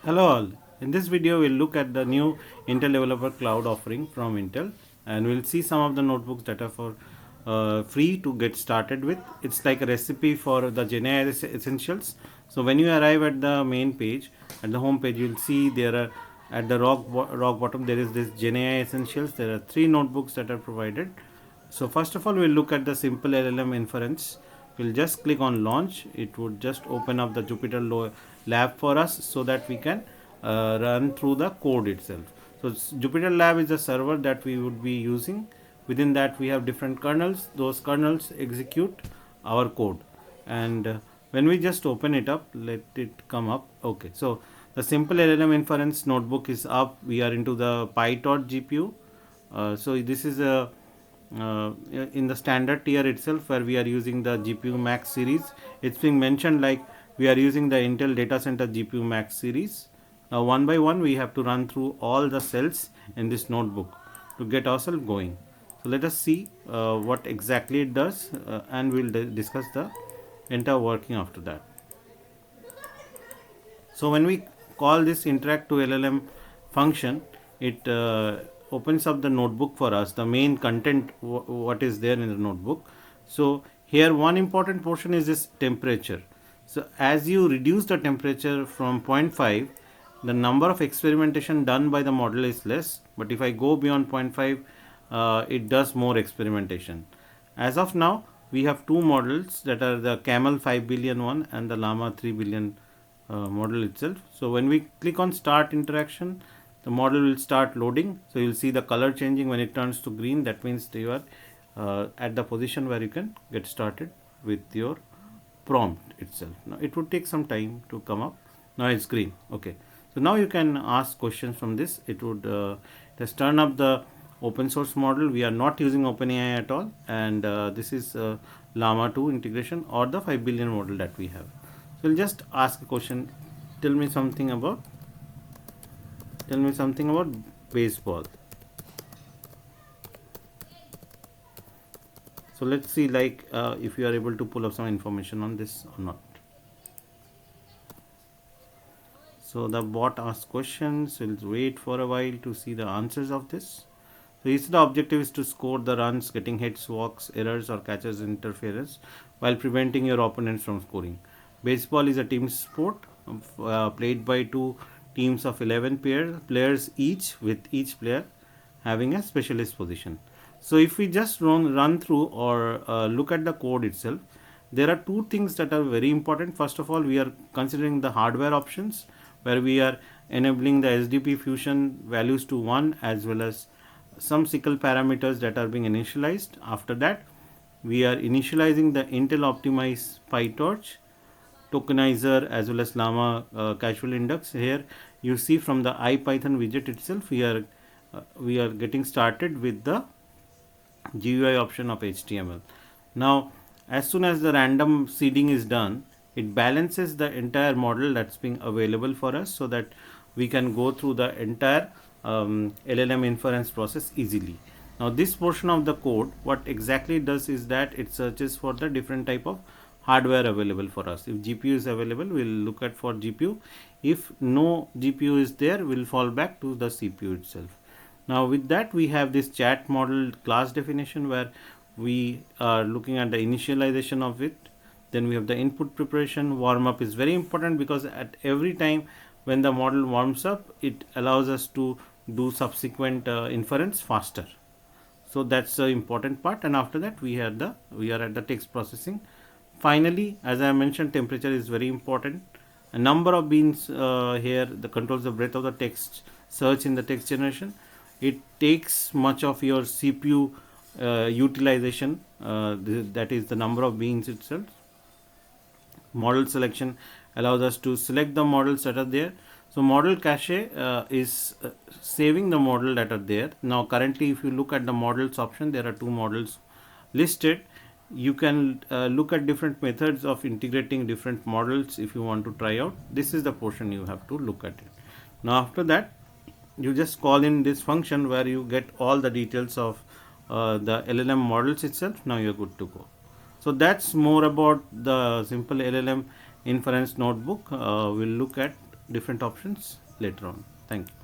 Hello all. In this video we'll look at the new Intel Developer Cloud offering from Intel, and we'll see some of the notebooks that are for free to get started with. It's like a recipe for the GenAI essentials. So when you arrive at the main page, at the home page, you'll see there are at the rock bottom there is this GenAI essentials. There are three notebooks that are provided. So first of all, we'll look at the simple LLM inference. We'll just click on launch. It would just open up the Jupyter lab for us so that we can run through the code itself. So Jupyter lab is a server that we would be using. Within that we have different kernels. Those kernels execute our code, and when we just open it up, let it come up. Okay, so the simple LLM inference notebook is up. We are into the PyTorch GPU. So this is a in the standard tier itself, where we are using the GPU Max series. It's being mentioned like we are using the Intel data center GPU Max series. Now one by one we have to run through all the cells in this notebook to get ourselves going. So let us see what exactly it does, and we'll discuss the entire working after that. So when we call this interact to LLM function, it opens up the notebook for us, the main content, what is there in the notebook. So here one important portion is this temperature. So as you reduce the temperature from 0.5, the number of experimentation done by the model is less, but if I go beyond 0.5, it does more experimentation. As of now, we have two models, that are the Camel 5 billion one and the Llama 3 billion model itself. So when we click on start interaction, the model will start loading. So you'll see the color changing. When it turns to green, that means you are at the position where you can get started with your prompt itself. Now it would take some time to come up. Now it's green. Okay, so now you can ask questions from this. It would just turn up the open source model. We are not using OpenAI at all, and this is Llama 2 integration or the 5 billion model that we have. So we'll just ask a question. Tell me something about baseball. So let's see, like if you are able to pull up some information on this or not. So the bot asks questions. We'll wait for a while to see the answers of this. So the objective is to score the runs, getting hits, walks, errors, or catches interference, while preventing your opponents from scoring. Baseball is a team sport played by two teams of 11 players each, with each player having a specialist position. So if we just run through or look at the code itself, there are two things that are very important. First of all, we are considering the hardware options, where we are enabling the SDP fusion values to 1, as well as some SQL parameters that are being initialized. After that, we are initializing the Intel optimized PyTorch tokenizer as well as Llama casual index. Here you see from the IPython widget itself, we are getting started with the GUI option of HTML. Now, as soon as the random seeding is done, it balances the entire model that's being available for us, so that we can go through the entire LLM inference process easily. Now this portion of the code, what exactly it does is that it searches for the different type of hardware available for us. If GPU is available, we'll look at for GPU. If no GPU is there, we'll fall back to the CPU itself. Now with that, we have this chat model class definition, where we are looking at the initialization of it. Then we have the input preparation. Warm up is very important, because at every time when the model warms up, it allows us to do subsequent inference faster. So that's the important part. And after that, we are at the text processing. Finally, as I mentioned, temperature is very important. A number of beans here, the controls the breadth of the text search in the text generation. It takes much of your CPU utilization, that is the number of beans itself. Model selection allows us to select the models that are there. So model cache is saving the model that are there. Now currently, if you look at the models option, there are two models listed. You can look at different methods of integrating different models if you want to try out. This is the portion you have to look at it. Now after that, you just call in this function, where you get all the details of the LLM models itself. Now you're good to go. So that's more about the simple LLM inference notebook. We'll look at different options later on. Thank you.